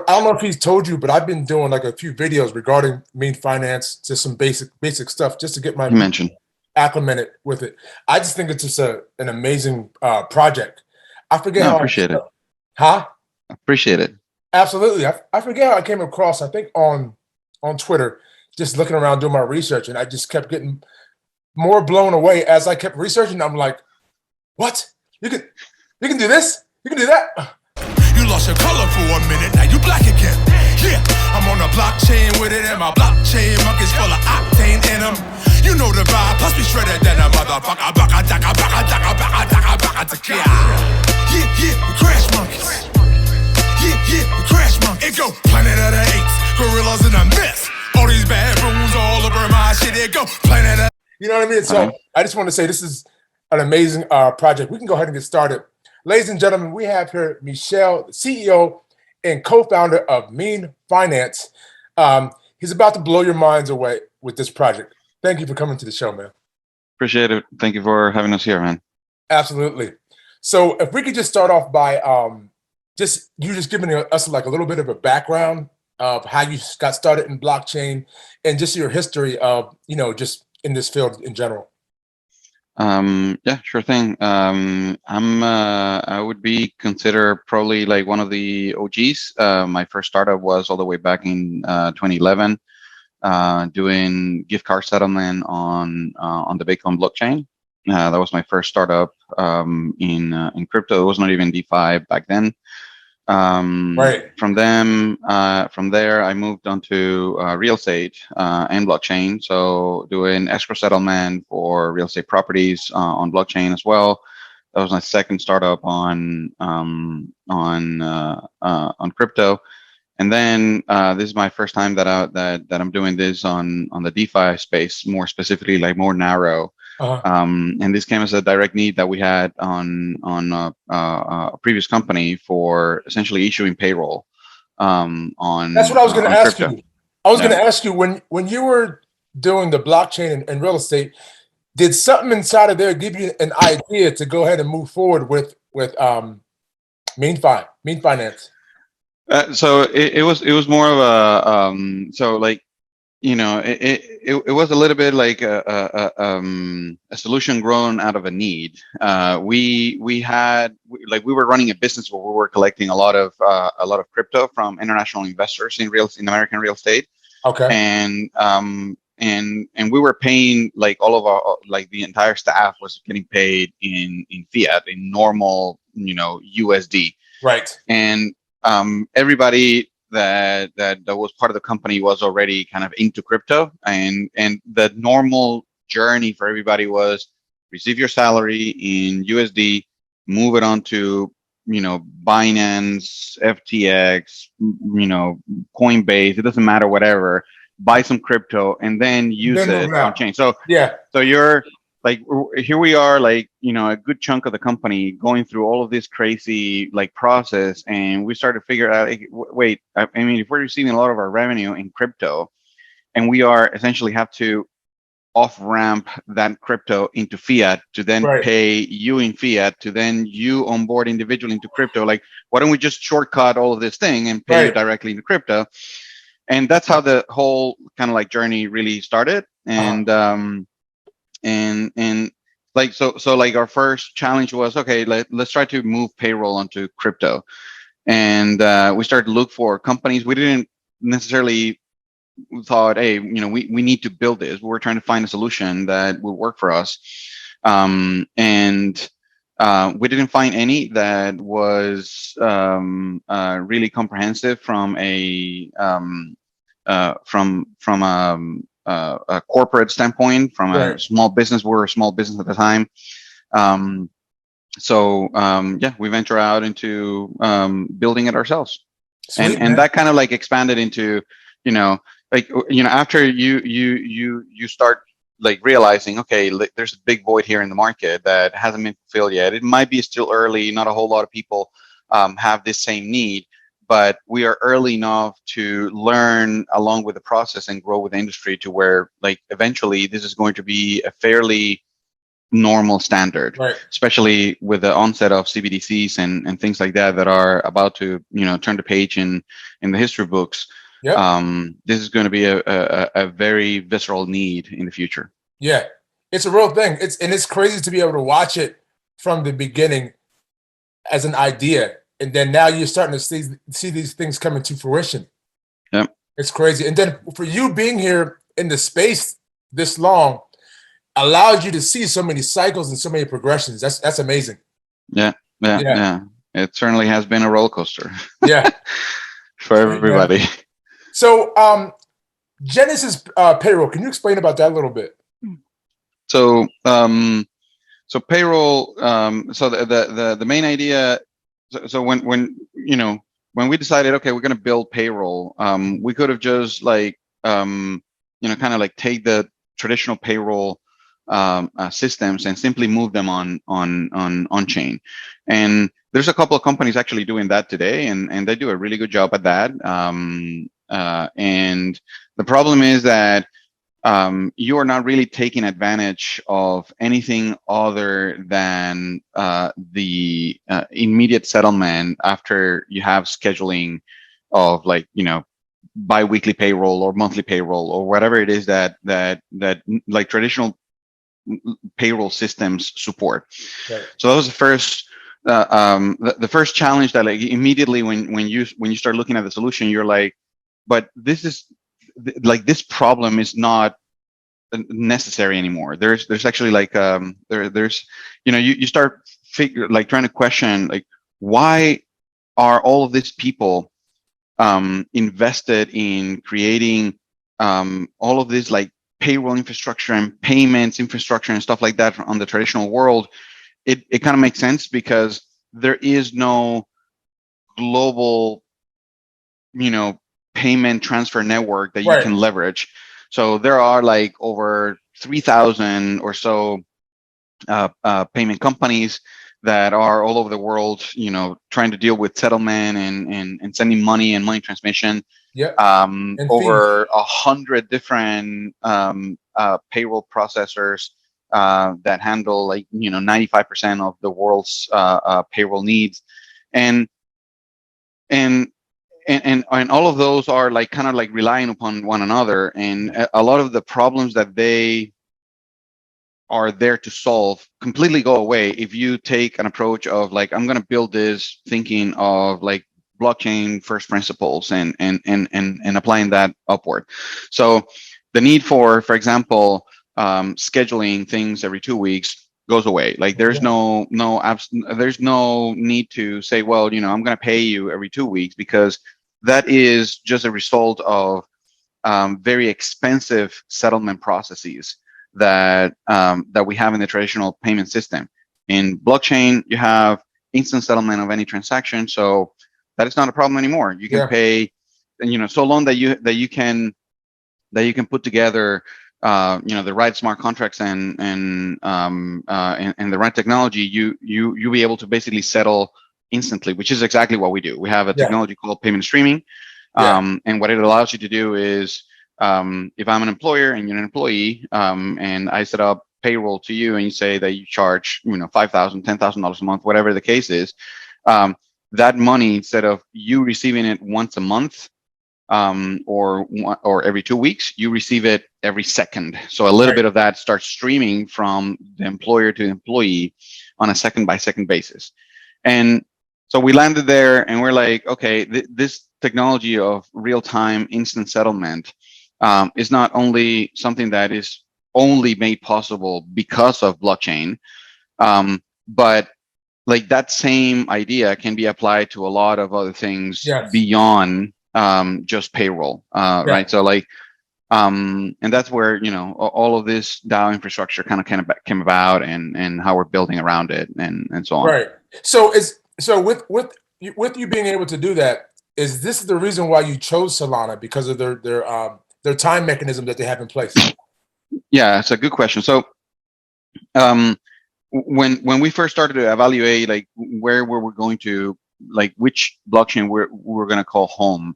I don't know if he's told you, but I've been doing like a few videos regarding mean finance, just some basic stuff, just to get my You mentioned. acclimated with it. I just think it's just an amazing project. I forget No, how appreciate it. huh? Appreciate it. Absolutely. I forget how I came across, I think on Twitter, just looking around doing my research, and I just kept getting more blown away as I kept researching. I'm like, what? You can do this? You can do that? You lost your color for a minute, now you black again. Yeah, I'm on a blockchain with it, and my blockchain Monkeyz full of octane in them. You know the vibe, plus we shredded than a motherfucker. Yeah, we crash monkeys. Yeah, we crash monkeys. It go Planet of the Apes, gorillas in a mess. All these bad rooms all over my shit. It go Planet of. You know what I mean? So I just want to say this is an amazing project. We can go ahead and get started. Ladies and gentlemen, we have here Michel, the CEO and co-founder of Mean Finance. He's about to blow your minds away with this project. Thank you for coming to the show, man. Appreciate it. Thank you for having us here, man. Absolutely. So if we could just start off by just giving us like a little bit of a background of how you got started in blockchain and just your history of, just in this field in general. Yeah, sure thing. I would be considered probably like one of the OGs. My first startup was all the way back in 2011, doing gift card settlement on the Bitcoin blockchain. That was my first startup in crypto. It was not even DeFi back then. Right. From there, I moved on to real estate and blockchain. So doing escrow settlement for real estate properties on blockchain as well. That was my second startup on crypto. And then this is my first time that I'm doing this on the DeFi space, more specifically, like more narrow. And this came as a direct need that we had on a previous company for essentially issuing payroll. On That's what I was going to ask crypto. you. I was going to ask you when you were doing the blockchain and real estate, did something inside of there give you an idea to go ahead and move forward with Mean Finance? So it was more of a so like, it was a little bit like a solution grown out of a need. We were running a business where we were collecting a lot of crypto from international investors in American real estate. Okay. And we were paying, like, all of our, like, the entire staff was getting paid in fiat, in normal, USD. Right. And everybody that was part of the company was already kind of into crypto, and the normal journey for everybody was receive your salary in USD, move it onto Binance, FTX, Coinbase, it doesn't matter, whatever, buy some crypto and then use it on chain. So yeah, so you're like, here we are, like, a good chunk of the company going through all of this crazy, like, process, and we started to figure out, like, wait, I mean, if we're receiving a lot of our revenue in crypto, and we are essentially have to off-ramp that crypto into fiat to then pay you in fiat, to then you onboard individually into crypto, like, why don't we just shortcut all of this thing and pay you directly into crypto? And that's how the whole kind of like journey really started. And and like, so like, our first challenge was, okay, let's try to move payroll onto crypto. And we started to look for companies. We didn't necessarily thought, hey, we need to build this. We were trying to find a solution that would work for us. And we didn't find any that was really comprehensive from a a corporate standpoint, from a small business. We were a small business at the time. So we venture out into building it ourselves. Sweet, and that kind of like expanded into, after you start like realizing, okay, there's a big void here in the market that hasn't been fulfilled yet. It might be still early. Not a whole lot of people have this same need, but we are early enough to learn along with the process and grow with the industry to where, like, eventually this is going to be a fairly normal standard, Right. especially with the onset of CBDCs and things like that are about to, turn the page in the history books. Yep. This is going to be a very visceral need in the future. Yeah, it's a real thing. It's crazy to be able to watch it from the beginning as an idea, and then now you're starting to see these things coming to fruition. Yep. It's crazy. And then for you being here in the space this long allows you to see so many cycles and so many progressions. That's amazing. Yeah. It certainly has been a roller coaster. Yeah. For everybody. So, Genesis payroll. Can you explain about that a little bit? So, payroll. So the main idea. So when we decided, okay, we're going to build payroll, we could have just kind of like take the traditional payroll systems and simply move them on chain. And there's a couple of companies actually doing that today, and they do a really good job at that. And the problem is that you are not really taking advantage of anything other than the immediate settlement after you have scheduling of bi-weekly payroll or monthly payroll or whatever it is that like traditional payroll systems support. Right. So that was the first challenge that immediately when you start looking at the solution, you're like, but this problem is not necessary anymore. There's actually you start trying to question why are all of these people invested in creating all of this payroll infrastructure and payments infrastructure and stuff like that on the traditional world. It kind of makes sense because there is no global payment transfer network that you can leverage. So there are over 3,000 or so payment companies that are all over the world, trying to deal with settlement and sending money and money transmission. Yeah. Over 100 different payroll processors that handle 95% of the world's payroll needs, and all of those are relying upon one another, and a lot of the problems that they are there to solve completely go away if you take an approach of I'm going to build this thinking of blockchain first principles and applying that upward. So the need for example, scheduling things every 2 weeks goes away. There's no need to say, well, I'm going to pay you every 2 weeks, because that is just a result of very expensive settlement processes that we have in the traditional payment system. In blockchain, you have instant settlement of any transaction, so that is not a problem anymore. You can pay, so long that you can put together the right smart contracts and the right technology. You'll be able to basically settle instantly, which is exactly what we do. We have a technology called payment streaming, and what it allows you to do is, if I'm an employer and you're an employee, and I set up payroll to you, and you say that you charge $5,000, $10,000 a month, whatever the case is, that money, instead of you receiving it once a month or every 2 weeks, you receive it every second. So a little bit of that starts streaming from the employer to the employee on a second by second basis. And so we landed there, and we're like, okay, this technology of real-time instant settlement is not only something that is only made possible because of blockchain, but that same idea can be applied to a lot of other things beyond just payroll, right? So and that's where all of this DAO infrastructure kind of came about, and how we're building around it, and so on. Right. So with you being able to do that, is this the reason why you chose Solana, because of their time mechanism that they have in place? Yeah, it's a good question. So when we first started to evaluate where we're going to, which blockchain we're going to call home,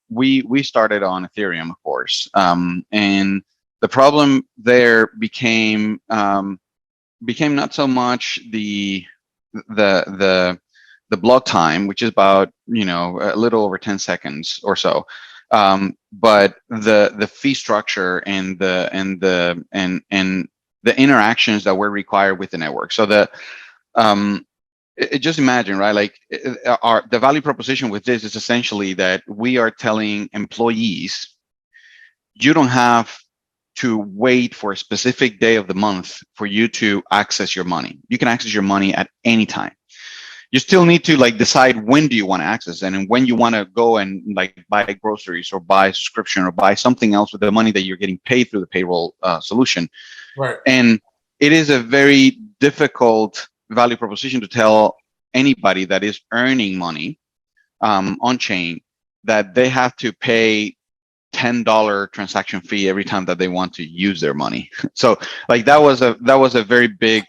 we started on Ethereum, of course, and the problem there became became not so much the block time, which is about a little over 10 seconds or so, but the fee structure and the interactions that were required with the network. So just imagine, right? Like the value proposition with this is essentially that we are telling employees, you don't have to wait for a specific day of the month for you to access your money. You can access your money at any time. You still need to decide when do you want to access it, and when you want to go and buy groceries or buy a subscription or buy something else with the money that you're getting paid through the payroll solution. Right. And it is a very difficult value proposition to tell anybody that is earning money on chain that they have to pay $10 transaction fee every time that they want to use their money. So that was a very big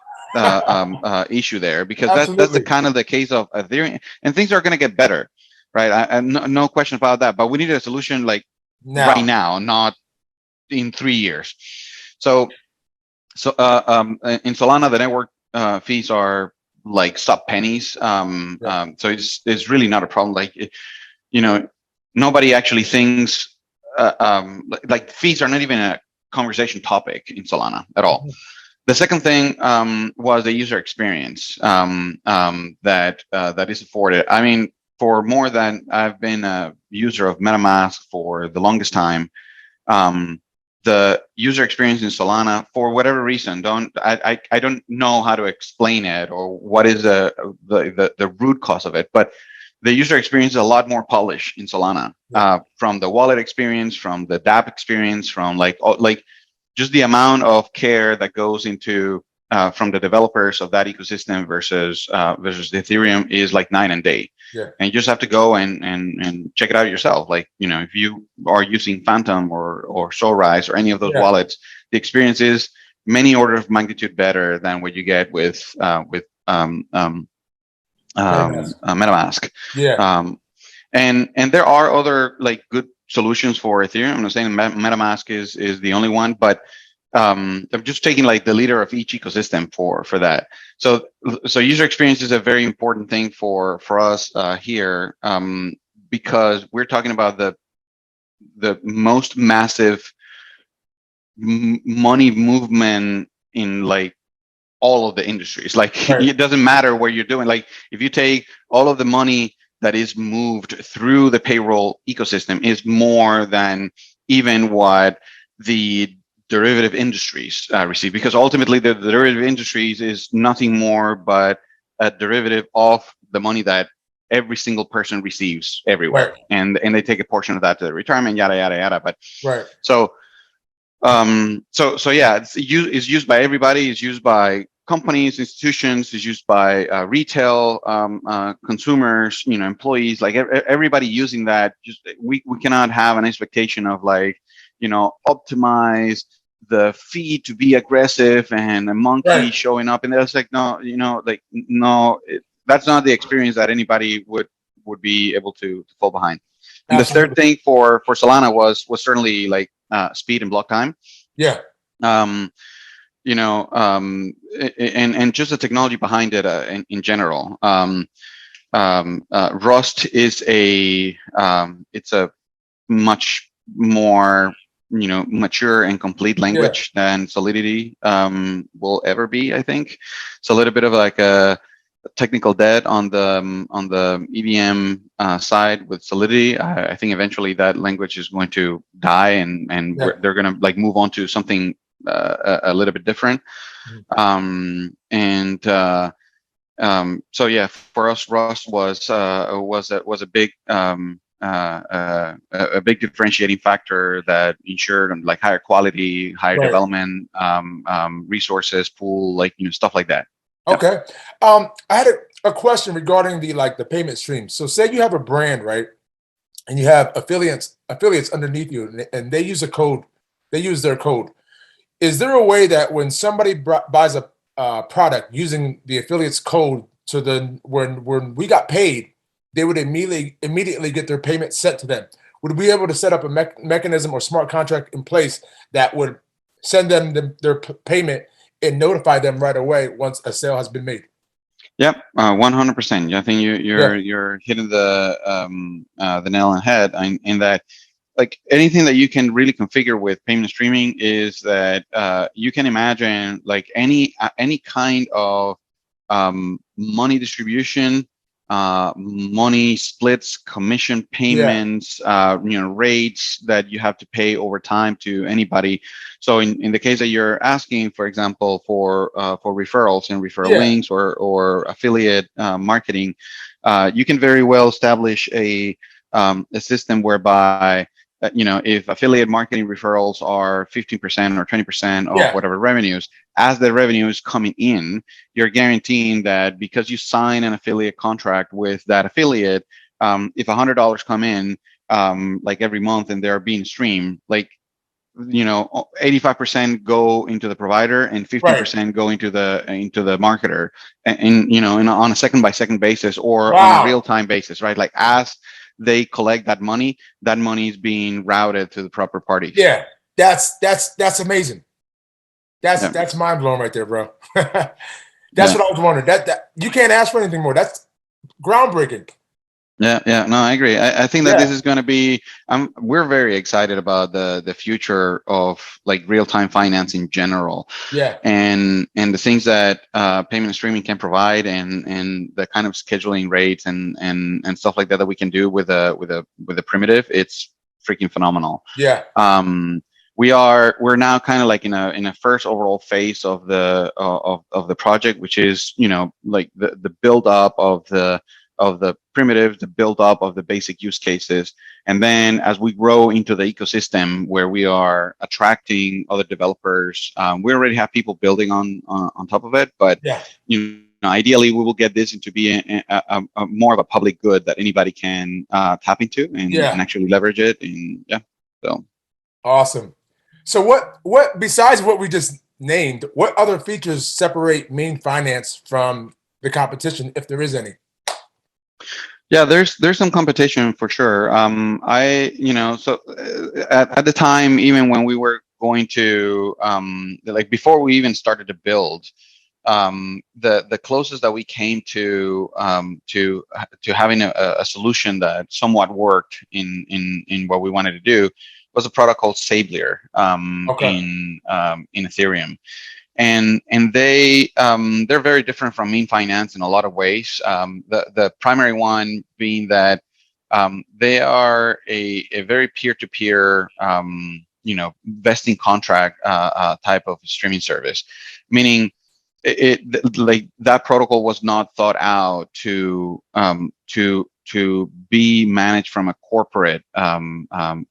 issue there, because that's the kind of the case of Ethereum, and things are going to get better, right? No question about that. But we need a solution right now, not in 3 years. So in Solana, the network fees are sub pennies. So it's really not a problem. Nobody actually thinks fees are not even a conversation topic in Solana at all. Mm-hmm. The second thing was the user experience that is afforded. I mean, for more than I've been a user of MetaMask for the longest time, the user experience in Solana, for whatever reason, I don't know how to explain it or what is the root cause of it, but the user experience is a lot more polished in Solana, from the wallet experience, from the dApp experience, from just the amount of care that goes into from the developers of that ecosystem versus the Ethereum is night and day. Yeah. And you just have to go and check it out yourself. If you are using Phantom or Solrise or any of those wallets, the experience is many orders of magnitude better than what you get with MetaMask. Yeah. And there are other good solutions for Ethereum. I'm not saying MetaMask is the only one, but I'm just taking the leader of each ecosystem for that. So user experience is a very important thing for us here, because we're talking about the most massive money movement in all of the industries. It doesn't matter what you're doing. If you take all of the money that is moved through the payroll ecosystem is more than even what the derivative industries receive, because ultimately the derivative industries is nothing more but a derivative of the money that every single person receives everywhere, and they take a portion of that to their retirement, yada yada yada. But so yeah, it's used by everybody. It's used by companies, institutions. It's used by retail consumers, employees. Everybody using that. Just we cannot have an expectation of optimize the feed to be aggressive and a monkey showing up, and that's no, that's not the experience that anybody would be able to fall behind. And Absolutely. The third thing for Solana was certainly speed and block time. Yeah. And just the technology behind it in general. Rust is it's a much more mature and complete language than Solidity will ever be. I think it's a little bit of a technical debt on the EVM side with Solidity. I think eventually that language is going to die, and they're going to move on to something a little bit different. So yeah, for us, Rust was a big a big differentiating factor that ensured higher quality, higher development resources pool, stuff like that. Okay. I had a question regarding the payment stream. So say you have a brand, right? And you have affiliates underneath you, and they use their code. Is there a way that when somebody buys a product using the affiliate's code, so then when we got paid, they would immediately get their payment sent to them? Would we be able to set up a mechanism or smart contract in place that would send them their payment and notify them right away once a sale has been made. Yep, 100%. I think Yeah, you're hitting the nail on the head in that, like, anything that you can really configure with payment streaming is that you can imagine like any kind of money distribution, money splits, commission yeah, payments, rates that you have to pay over time to anybody. So in the case that you're asking, for example, for referrals and referral yeah, links or affiliate marketing, you can very well establish a system whereby if affiliate marketing referrals are 15% or 20% of yeah, whatever revenues, as the revenue is coming in, you're guaranteeing that because you sign an affiliate contract with that affiliate, if $100 come in like every month and they're being streamed, like 85% go into the provider and right. 15% go into the marketer, and on a second by second basis or on a real Wow. time basis, right? Like as they collect that money is being routed to the proper parties. Yeah, that's amazing. Yeah, That's mind blowing right there, bro. That's yeah. what I was wondering. That you can't ask for anything more. That's groundbreaking. Yeah. No, I agree. I think that this Yeah, is going to be. We're very excited about the future of like real time finance in general, yeah, and the things that payment streaming can provide, and the kind of scheduling rates and stuff like that we can do with a primitive. It's freaking phenomenal. yeah. Um, we're now kind of like in a first overall phase of the project, which is like the build up of the primitives, the build up of the basic use cases. And then as we grow into the ecosystem where we are attracting other developers, we already have people building on top of it. But Yeah. ideally, we will get this into being a more of a public good that anybody can tap into and Yeah. actually leverage it. And yeah, so. Awesome. So what besides what we just named, what other features separate Mean Finance from the competition, if there is any? Yeah, there's some competition for sure. So at the time, even when we were going to like before we even started to build, the closest that we came to having a solution that somewhat worked in what we wanted to do was a product called Sablier Okay. in Ethereum. And they're very different from Mean Finance in a lot of ways. The primary one being that they are a very peer-to-peer vesting contract type of streaming service, meaning like that protocol was not thought out to be managed from a corporate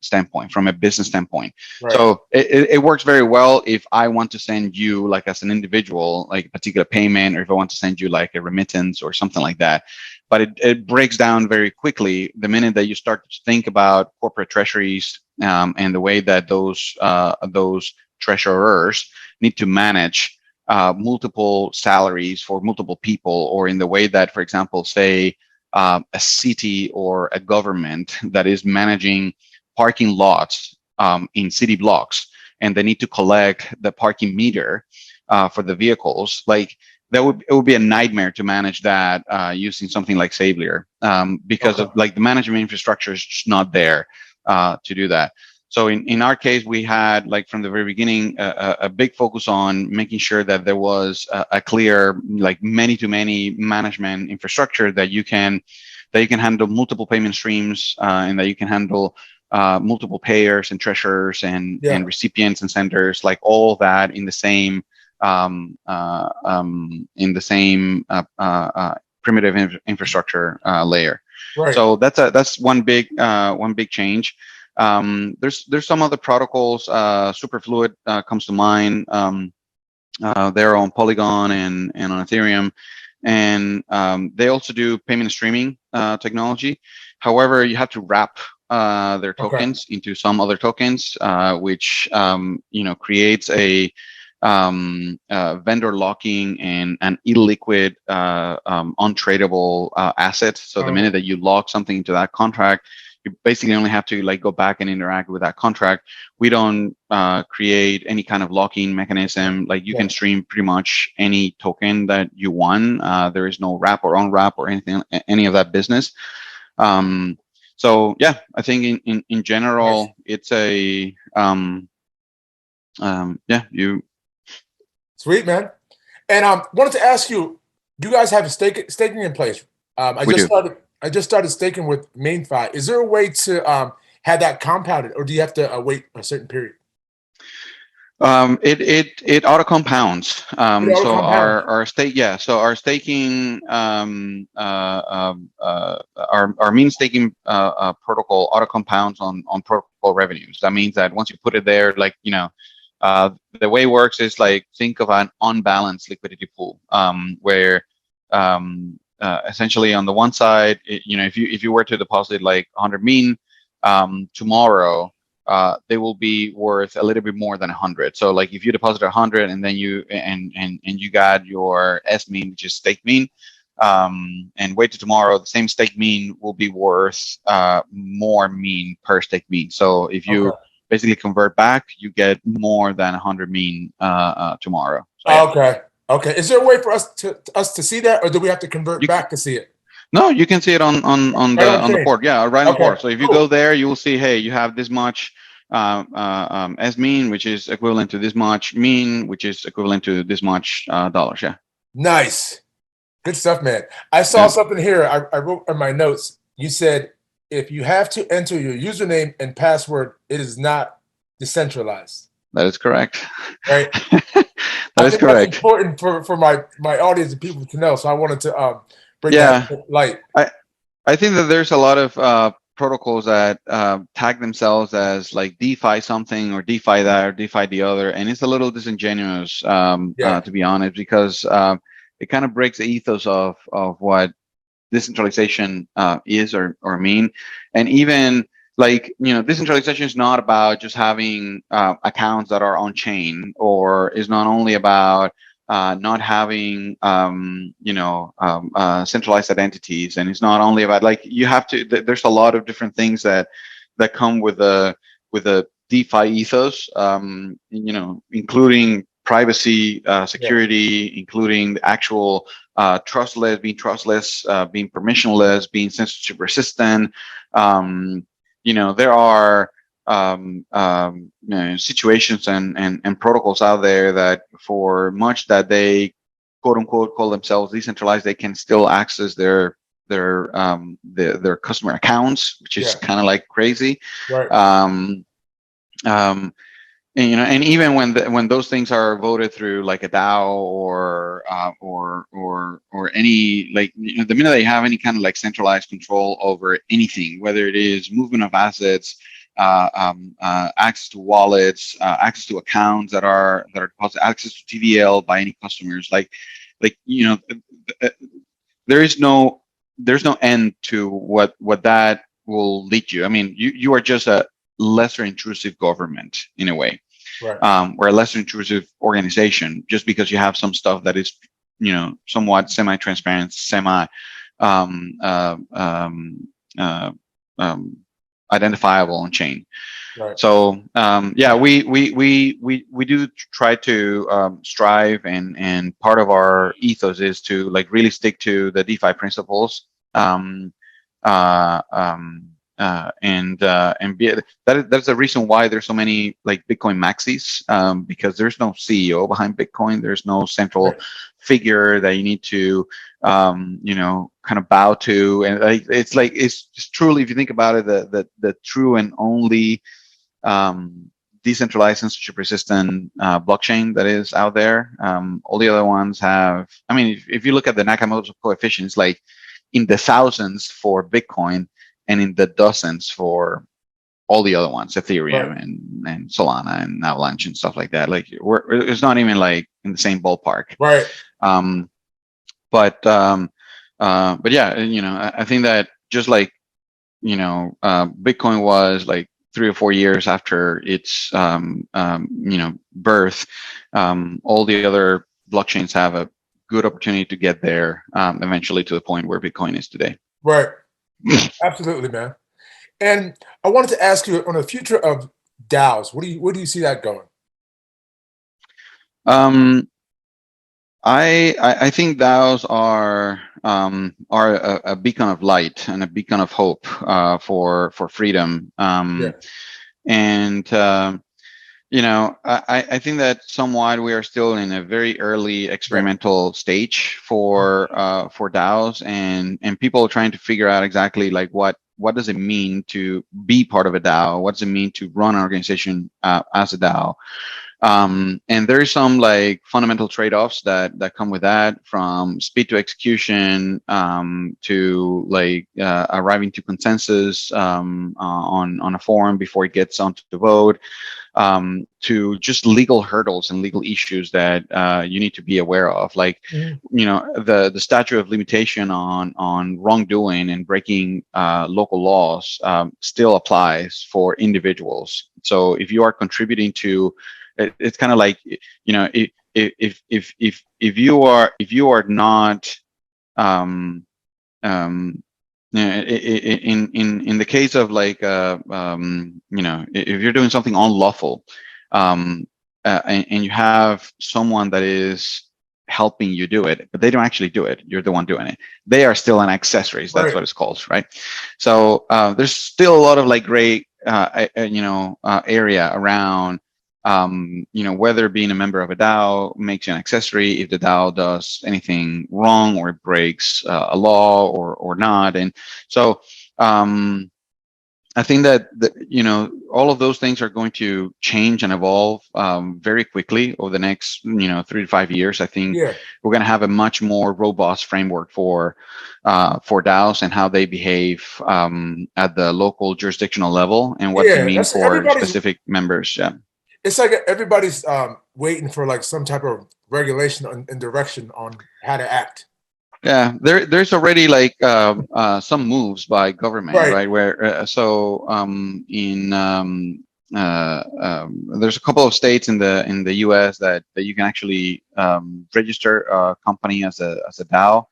standpoint, from a business standpoint. Right. So it works very well if I want to send you, like as an individual, like a particular payment, or if I want to send you like a remittance or something like that. But it breaks down very quickly the minute that you start to think about corporate treasuries and the way that those treasurers need to manage multiple salaries for multiple people, or in the way that, for example, say a city or a government that is managing parking lots in city blocks, and they need to collect the parking meter for the vehicles. Like it would be a nightmare to manage that using something like Sablier because of like the management infrastructure is just not there to do that. So in our case, we had, like from the very beginning, a big focus on making sure that there was a clear, like many-to-many management infrastructure that you can handle multiple payment streams and that you can handle multiple payers and treasurers and Yeah. recipients and senders, like all that in the same primitive infrastructure layer. Right. So that's one big change. There's some other protocols. Superfluid comes to mind. They're on Polygon and on Ethereum, and they also do payment streaming technology. However, you have to wrap their tokens into some other tokens, which creates a vendor locking and an illiquid, untradable asset. So the minute that you lock something into that contract, you basically only have to like go back and interact with that contract. We don't create any kind of locking mechanism. Like you can stream pretty much any token that you want. There is no wrap or unwrap or anything, any of that business. So yeah, I think in general, it's a you. Sweet, man. And wanted to ask you, do you guys have staking in place? I just started staking with MainFi. Is there a way to have that compounded, or do you have to wait a certain period? It auto compounds. So our staking our mean staking protocol auto compounds on protocol revenues. That means that once you put it there, like the way it works is like think of an unbalanced liquidity pool, where essentially on the one side, if you were to deposit like 100 mean tomorrow, they will be worth a little bit more than 100. So like if you deposit 100 and then you got your S mean, which is stake mean, and wait till tomorrow, the same stake mean will be worth more mean per stake mean. So if you basically convert back, you get more than 100 mean tomorrow. So, yeah. Okay. Is there a way for us to see that, or do we have to convert back to see it? No, you can see it on the port. Yeah, right on the port. So if you go there, you will see, hey, you have this much as mean, which is equivalent to this much mean, which is equivalent to this much dollars. Yeah. Nice. Good stuff, man. I saw something here. I wrote in my notes. You said if you have to enter your username and password, it is not decentralized. That is correct. Right. That is correct. That's important for my audience and people to know. So I wanted to bring that to light. I think that there's a lot of protocols that tag themselves as like DeFi something or DeFi that or DeFi the other, and it's a little disingenuous to be honest, because it kind of breaks the ethos of what decentralization is or mean. And even like decentralization is not about just having accounts that are on chain, or is not only about not having centralized identities, and it's not only about like you have to. There's a lot of different things that come with a DeFi ethos, including privacy, security, including the actual being trustless, being permissionless, being censorship resistant. There are situations and protocols out there that, for much that they quote unquote call themselves decentralized, they can still access their customer accounts, which is kind of like crazy. Right. And even when those things are voted through like a DAO or any, like, the minute they have any kind of like centralized control over anything, whether it is movement of assets, access to wallets, access to accounts that are deposited, access to TVL by any customers, there's no end to what that will lead you. I mean, you are just a lesser intrusive government in a way. Right. Or a lesser intrusive organization, just because you have some stuff that is, somewhat semi-transparent, identifiable on chain. Right. So we do try to strive, and part of our ethos is to like really stick to the DeFi principles. That's the reason why there's so many like Bitcoin maxis, because there's no CEO behind Bitcoin. There's no central figure that you need to kind of bow to, and it's just truly, if you think about it, the true and only decentralized censorship resistant blockchain that is out there. All the other ones have, I mean, if you look at the Nakamoto coefficient, it's like in the thousands for Bitcoin and in the dozens for all the other ones, Ethereum and Solana and Avalanche and stuff like that. Like it's not even like in the same ballpark. Right. But yeah, I think that just like, Bitcoin was like 3 or 4 years after its, birth, all the other blockchains have a good opportunity to get there eventually to the point where Bitcoin is today. Right. Absolutely, man. And I wanted to ask you on the future of DAOs. Where do you see that going? Um, I think DAOs are a beacon of light and a beacon of hope for freedom. Yeah. And I think that somewhat we are still in a very early Yeah. experimental stage for DAOs, and people trying to figure out exactly like what does it mean to be part of a DAO? What does it mean to run an organization as a DAO? And there's some like fundamental trade-offs that come with that, from speed to execution, to like arriving to consensus on a forum before it gets onto the vote, to just legal hurdles and legal issues that you need to be aware of. Like, Mhm. the statute of limitation on wrongdoing and breaking local laws still applies for individuals. So if you are contributing to it's kind of like, if you are not um, in the case of like if you're doing something unlawful, and you have someone that is helping you do it, but they don't actually do it, you're the one doing it, they are still an accessories. That's Right. what it's called, right? So there's still a lot of like gray area around whether being a member of a DAO makes you an accessory, if the DAO does anything wrong or it breaks a law or not. And so I think that all of those things are going to change and evolve very quickly over the next 3 to 5 years. I think Yeah. we're going to have a much more robust framework for DAOs and how they behave at the local jurisdictional level, and what they Yeah. mean That's for everybody's. specific members. Yeah. It's like everybody's waiting for like some type of regulation and direction on how to act. Yeah, there's already like some moves by government, Right. right? Where there's a couple of states in the U.S. that you can actually register a company as a DAO.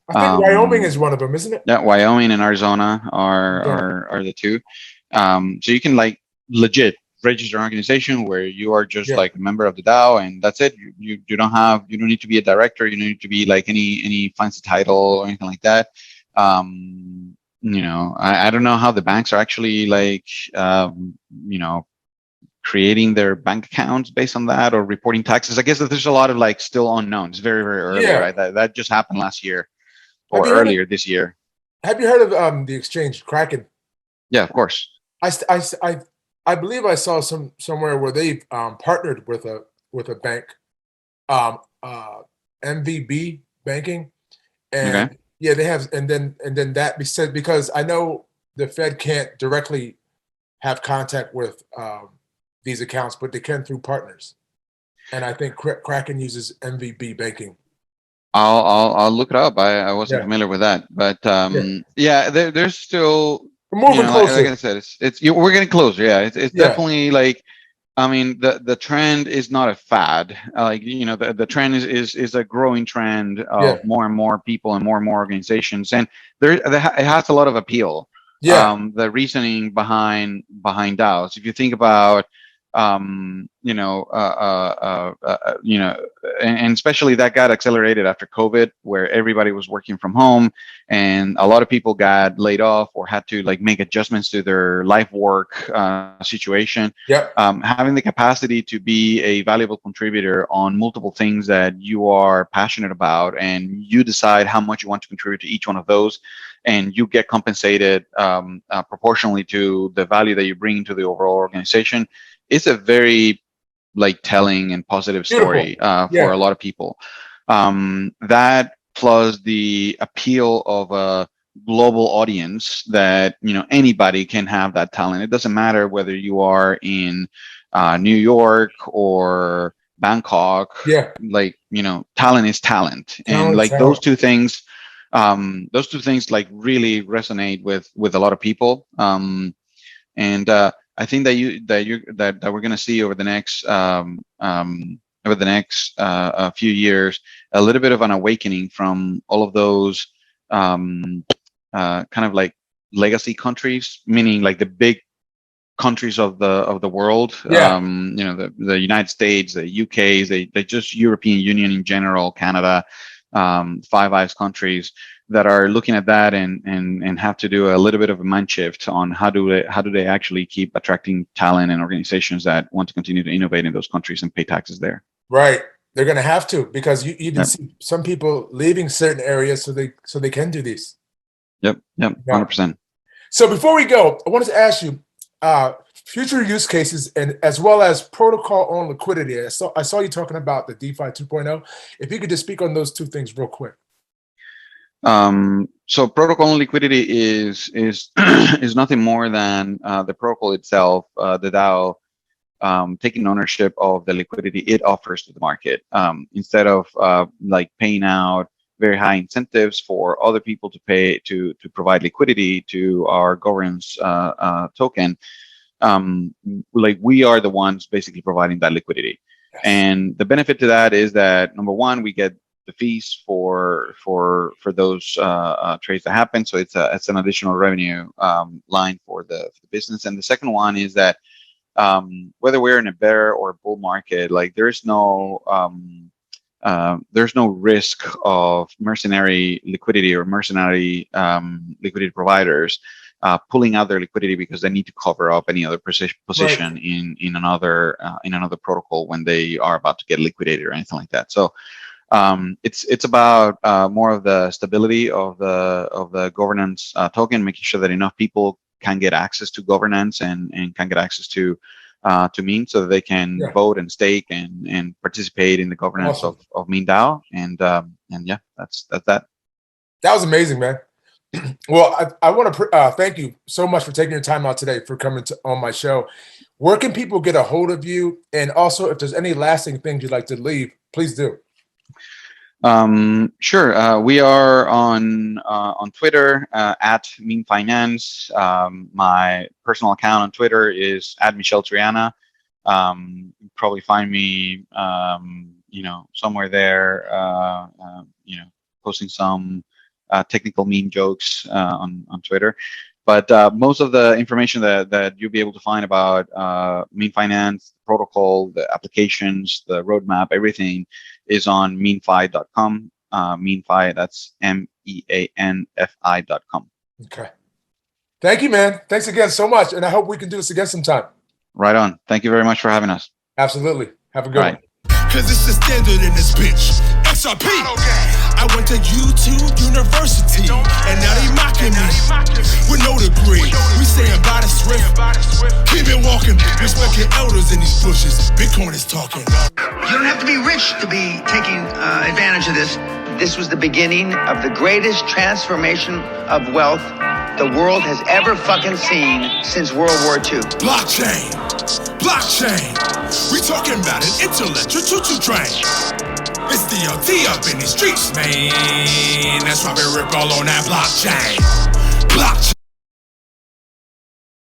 I think Wyoming is Um, one of them, isn't it? yeah, Wyoming and Arizona are Arizona. are the two. So you can like legit register an organization where you are just Yeah. like a member of the DAO, and that's it. You don't need to be a director. You don't need to be like any fancy title or anything like that. I don't know how the banks are actually like creating their bank accounts based on that, or reporting taxes. I guess that there's a lot of like still unknowns. Very, very early, Yeah. right? That just happened last year Have or you heard of earlier this year. Have you heard of the exchange Kraken? Yeah, of course. I believe I saw somewhere where they've partnered with a bank, um, uh, MVB banking, Okay. and yeah, they have, and then that said, because I know the Fed can't directly have contact with these accounts, but they can through partners, and I think Kraken uses MVB banking. I'll look it up. I wasn't Yeah, familiar with that, but yeah, yeah, there's still, we're moving like I closer. said, we're getting closer. Yeah, it's Yeah, definitely like, I mean, the trend is not a fad. Like, the trend is a growing trend yeah, of more and more people and more organizations, and it has a lot of appeal. yeah, The reasoning behind DAOs, if you think about, um, you know, uh, you know, and especially that got accelerated after COVID, where everybody was working from home, and a lot of people got laid off or had to like make adjustments to their life work situation. yep, Having the capacity to be a valuable contributor on multiple things that you are passionate about, and you decide how much you want to contribute to each one of those, and you get compensated proportionally to the value that you bring to the overall organization. It's a very like telling and positive beautiful. story for Yeah, a lot of people. That plus the appeal of a global audience, that anybody can have that talent. It doesn't matter whether you are in New York or Bangkok. yeah, Like, talent is talent, and talent, like talent. those two things like really resonate with a lot of people. And I think that we're going to see over the next few years a little bit of an awakening from all of those kind of like legacy countries, meaning like the big countries of the world. Yeah. The United States, the UK, they just European Union in general, Canada, Five Eyes countries that are looking at that and have to do a little bit of a mind shift on how do they actually keep attracting talent and organizations that want to continue to innovate in those countries and pay taxes there. Right. They're going to have to, because you even see some people leaving certain areas so they can do these. Yep. 100%. So before we go, I wanted to ask you future use cases and as well as protocol on liquidity. I saw you talking about the DeFi 2.0. If you could just speak on those two things real quick. So protocol on liquidity is is nothing more than the protocol itself, the DAO, taking ownership of the liquidity it offers to the market, instead of like paying out very high incentives for other people to pay to provide liquidity to our governance token. Like we are the ones basically providing that liquidity. Yes. And the benefit to that is that, number one, we get the fees for those trades that happen. So it's an additional revenue line for the business. And the second one is that whether we're in a bear or a bull market, like there's no risk of mercenary liquidity or mercenary liquidity providers pulling out their liquidity because they need to cover up any other position in another protocol when they are about to get liquidated or anything like that. So it's about more of the stability of the governance token, making sure that enough people can get access to governance and can get access to Mean, so that they can vote and stake and participate in the governance of Mean DAO. And yeah, that's that. That was amazing, man. Well, I want to thank you so much for taking your time out today for coming on my show. Where can people get a hold of you? And also, if there's any lasting things you'd like to leave, please do. Sure. We are on Twitter at Mean Finance. My personal account on Twitter is at Michel Triana. You probably find me, somewhere there, posting some technical meme jokes on Twitter. But most of the information that you'll be able to find about Mean Finance, the protocol, the applications, the roadmap, everything is on meanfi.com. Meanfi, that's MEANFI.com. Okay. Thank you, man. Thanks again so much. And I hope we can do this again sometime. Right on. Thank you very much for having us. Absolutely. Have a good one. Cause it's the standard in this bitch. XRP. I went to YouTube University, and now they mocking me with no degree. We saying by the swift, keep it walking. Respect your elders in these bushes. Bitcoin is talking. You don't have to be rich to be taking advantage of this. This was the beginning of the greatest transformation of wealth the world has ever fucking seen since World War II. Blockchain. We talking about an intellectual choo-choo train. It's DLT up in the streets, man. That's why we rip all on that blockchain.